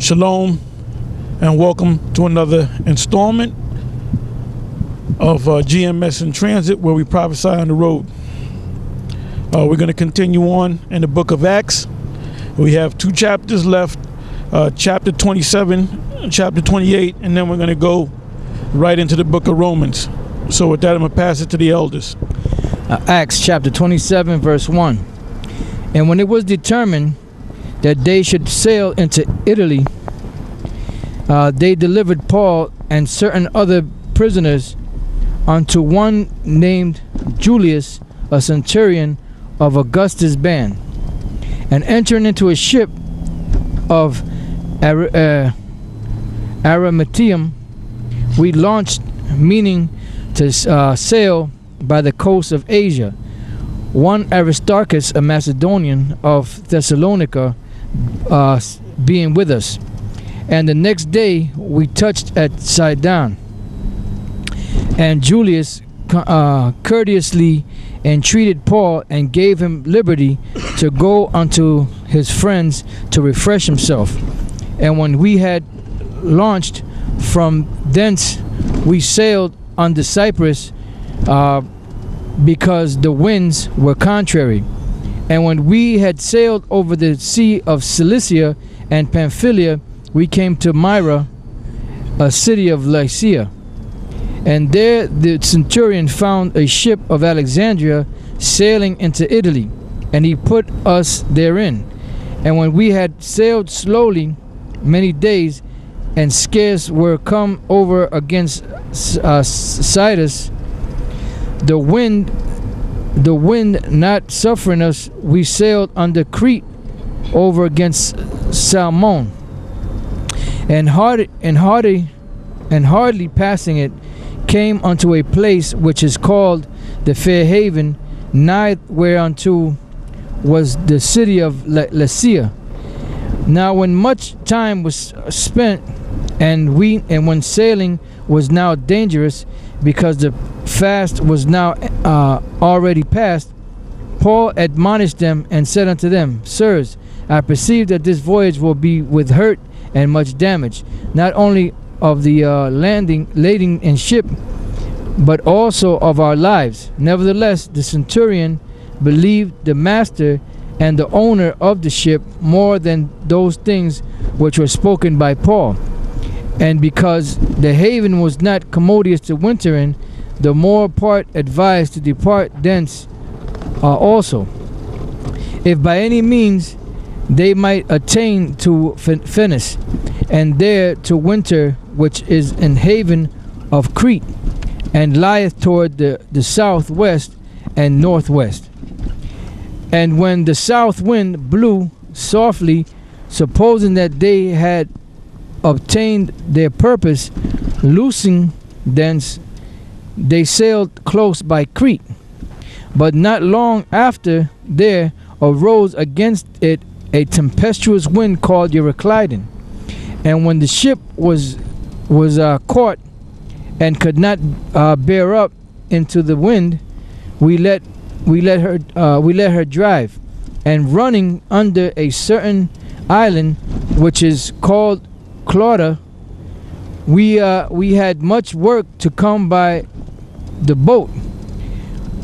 Shalom and welcome to another installment of GMS in Transit, where we prophesy on the road. We're going to continue on in the book of Acts. We have 2 chapters left, chapter 27, chapter 28, and then we're going to go right into the book of Romans. So with that, I'm going to pass it to the elders. Acts chapter 27 verse 1. And when it was determined that they should sail into Italy, they delivered Paul and certain other prisoners unto one named Julius, a centurion of Augustus' band. And entering into a ship of Arimatheum, we launched, meaning to sail by the coast of Asia. One Aristarchus, a Macedonian of Thessalonica, being with us. And the next day we touched at Sidon. And Julius courteously entreated Paul and gave him liberty to go unto his friends to refresh himself. And when we had launched from thence, we sailed under Cyprus, because the winds were contrary. And when we had sailed over the sea of Cilicia and Pamphylia, we came to Myra, a city of Lycia. And there the centurion found a ship of Alexandria sailing into Italy, and he put us therein. And when we had sailed slowly many days, and scarce were come over against Sidus, the wind not suffering us, we sailed under Crete over against Salmon, and hardly passing it, came unto a place which is called the Fair Haven, nigh whereunto was the city of Lycia. Now when much time was spent, and when sailing was now dangerous, because the fast was now already past, Paul admonished them and said unto them, Sirs, I perceive that this voyage will be with hurt and much damage, not only of the lading and ship, but also of our lives. Nevertheless, the centurion believed the master and the owner of the ship more than those things which were spoken by Paul. And because the haven was not commodious to winter in, the more part advised to depart thence also, if by any means they might attain to Phoenix, and there to winter, which is an haven of Crete, and lieth toward the southwest and northwest. And when the south wind blew softly, supposing that they had obtained their purpose, loosing thence, they sailed close by Crete. But not long after there arose against it a tempestuous wind called Euroclydon. And when the ship was caught and could not bear up into the wind, we let her drive, and running under a certain island which is called Clauda, we had much work to come by the boat,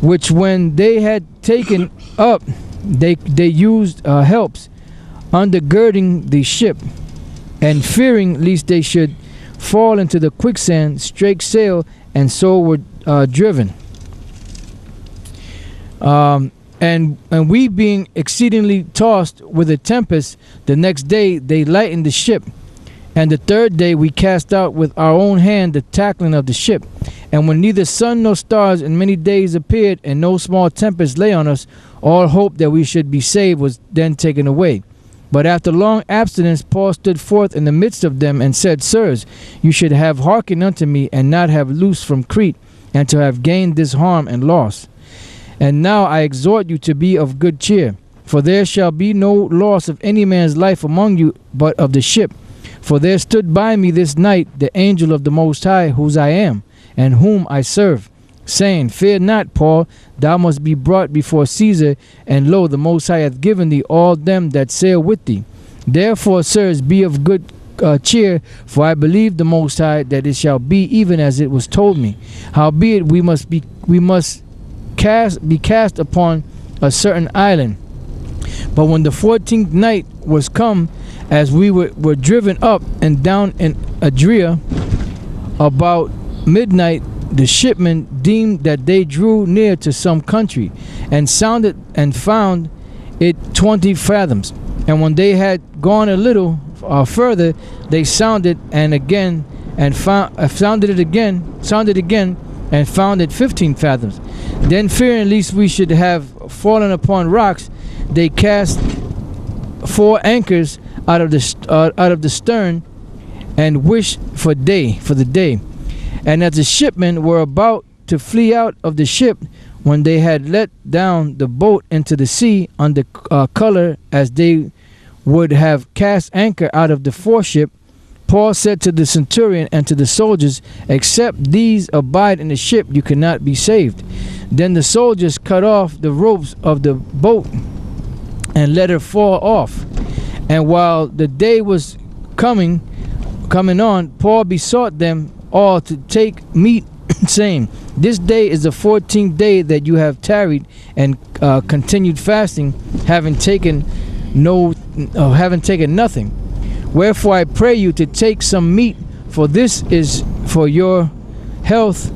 which when they had taken up, they used helps undergirding the ship, and fearing lest they should fall into the quicksand, strake sail, and so were driven. And we being exceedingly tossed with a tempest, the next day they lightened the ship. And the third day we cast out with our own hand the tackling of the ship. And when neither sun nor stars in many days appeared, and no small tempest lay on us, all hope that we should be saved was then taken away. But after long abstinence, Paul stood forth in the midst of them and said, Sirs, you should have hearkened unto me, and not have loosed from Crete, and to have gained this harm and loss. And now I exhort you to be of good cheer, for there shall be no loss of any man's life among you, but of the ship. For there stood by me this night the angel of the Most High, whose I am, and whom I serve, saying, Fear not, Paul, thou must be brought before Caesar, and lo, the Most High hath given thee all them that sail with thee. Therefore, sirs, be of good cheer, for I believe the Most High that it shall be even as it was told me. Howbeit we must be cast upon a certain island. But when the 14th night was come, as we were driven up and down in Adria, about midnight, the shipmen deemed that they drew near to some country, and sounded and found it 20 fathoms. And when they had gone a little further, they sounded again and found it 15 fathoms. Then, fearing lest we should have fallen upon rocks, they cast 4 anchors out of the stern, and wished for the day. And as the shipmen were about to flee out of the ship, when they had let down the boat into the sea under color as they would have cast anchor out of the foreship, Paul said to the centurion and to the soldiers, except these abide in the ship, you cannot be saved. Then the soldiers cut off the ropes of the boat and let her fall off. And while the day was coming on, Paul besought them all to take meat, saying, this day is the 14th day that you have tarried and continued fasting, having taken nothing. Wherefore I pray you to take some meat, for this is for your health,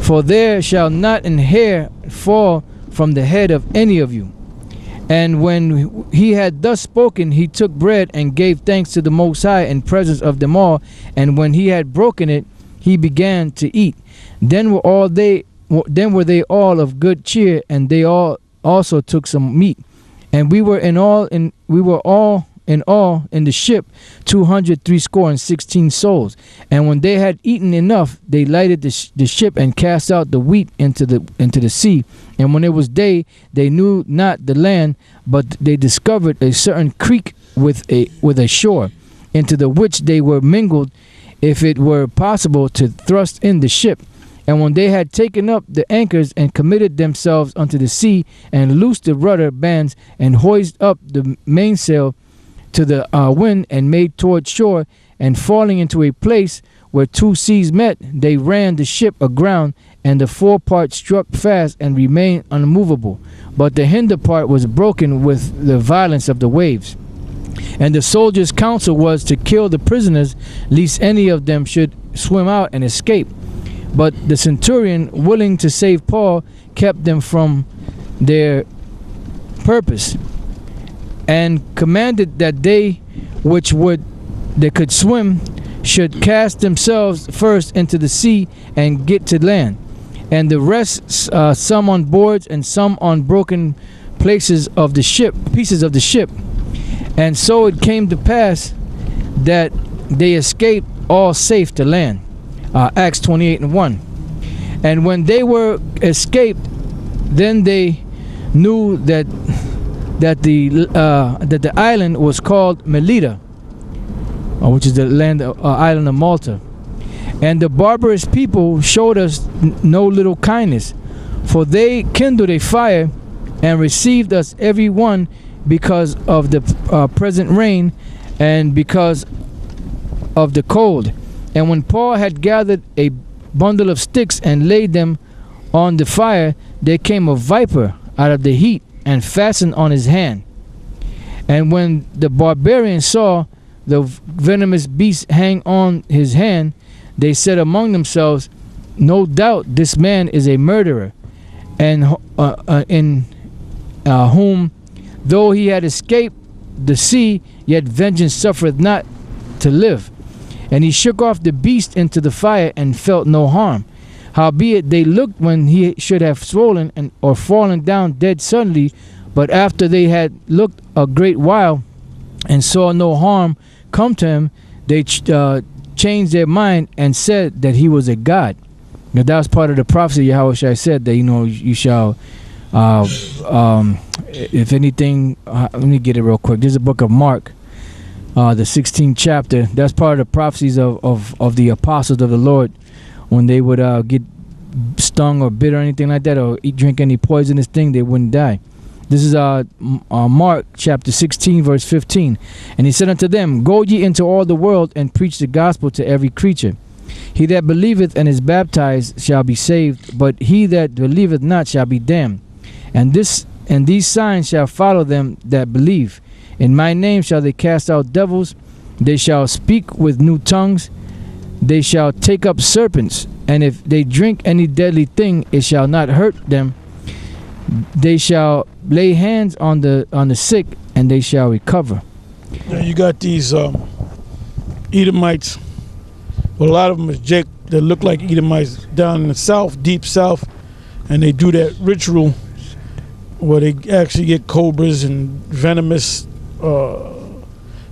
for there shall not an hair fall from the head of any of you. And when he had thus spoken, he took bread and gave thanks to the Most High in presence of them all. And when he had broken it, he began to eat. Then were they all of good cheer, and they all also took some meat. And we were all in the ship 260 souls. And when they had eaten enough, they lighted the ship and cast out the wheat into the sea. And when it was day, they knew not the land, but they discovered a certain creek with a shore, into the which they were mingled, if it were possible to thrust in the ship. And when they had taken up the anchors and committed themselves unto the sea, and loosed the rudder bands, and hoised up the mainsail to the wind, and made toward shore, and falling into a place where 2 seas met, they ran the ship aground, and the forepart struck fast and remained unmovable, but the hinder part was broken with the violence of the waves. And the soldiers' counsel was to kill the prisoners, lest any of them should swim out and escape. But the centurion, willing to save Paul, kept them from their purpose, and commanded that they which could swim should cast themselves first into the sea and get to land, and the rest some on boards and some on broken pieces of the ship. And so it came to pass that they escaped all safe to land. Acts 28:1. And when they were escaped, then they knew that the island was called Melita, which is the island of Malta. And the barbarous people showed us no little kindness, for they kindled a fire and received us every one because of the present rain and because of the cold. And when Paul had gathered a bundle of sticks and laid them on the fire, there came a viper out of the heat and fastened on his hand. And when the barbarians saw the venomous beast hang on his hand, they said among themselves, no doubt this man is a murderer, and in whom, though he had escaped the sea, yet vengeance suffereth not to live. And he shook off the beast into the fire and felt no harm. Howbeit they looked when he should have swollen or fallen down dead suddenly, but after they had looked a great while and saw no harm come to him, they changed their mind and said that he was a god. Now that was part of the prophecy Yahushua said that, you shall, if anything, let me get it real quick. There's a book of Mark, the 16th chapter. That's part of the prophecies of the apostles of the Lord, when they would get stung or bit or anything like that, or drink any poisonous thing, they wouldn't die. This is Mark chapter 16, verse 15. And he said unto them, Go ye into all the world, and preach the gospel to every creature. He that believeth and is baptized shall be saved, but he that believeth not shall be damned. And these signs shall follow them that believe. In my name shall they cast out devils. They shall speak with new tongues. They shall take up serpents. And if they drink any deadly thing, it shall not hurt them. They shall lay hands on the sick, and they shall recover. Now you got these Edomites. Well, a lot of them is Jake that look like Edomites down in the south, deep south, and they do that ritual where they actually get cobras and venomous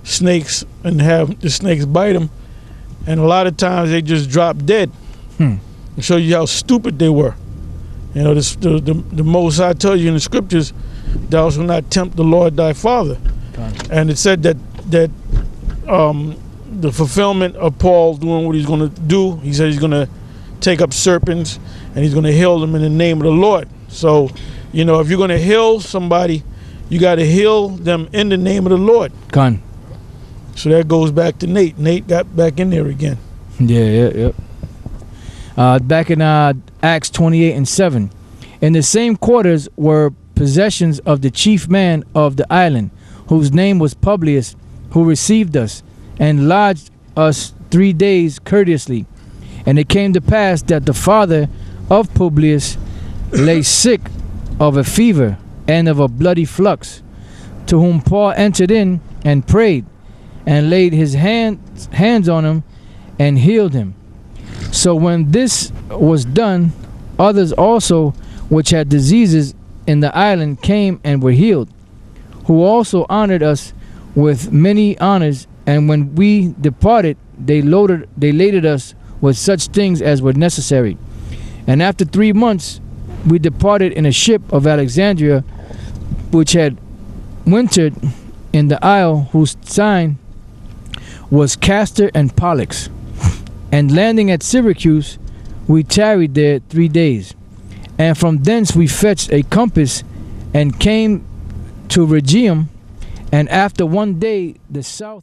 snakes and have the snakes bite them, and a lot of times they just drop dead. And show you how stupid they were. You know, the Most High tells you in the scriptures, thou shalt not tempt the Lord thy Father. And it said that the fulfillment of Paul doing what he's going to do, he said he's going to take up serpents and he's going to heal them in the name of the Lord. So, you know, if you're going to heal somebody, you got to heal them in the name of the Lord. So that goes back to Nate. Nate got back in there again. Yeah. Back in Acts 28 and 7. In the same quarters were possessions of the chief man of the island, whose name was Publius, who received us and lodged us 3 days courteously. And it came to pass that the father of Publius lay sick of a fever and of a bloody flux, to whom Paul entered in and prayed, and laid his hands on him and healed him. So when this was done, others also which had diseases in the island came and were healed, who also honored us with many honors. And when we departed, they laded us with such things as were necessary. And after 3 months, we departed in a ship of Alexandria, which had wintered in the isle, whose sign was Castor and Pollux. And landing at Syracuse, we tarried there 3 days. And from thence we fetched a compass and came to Rhegium. And after 1 day, the south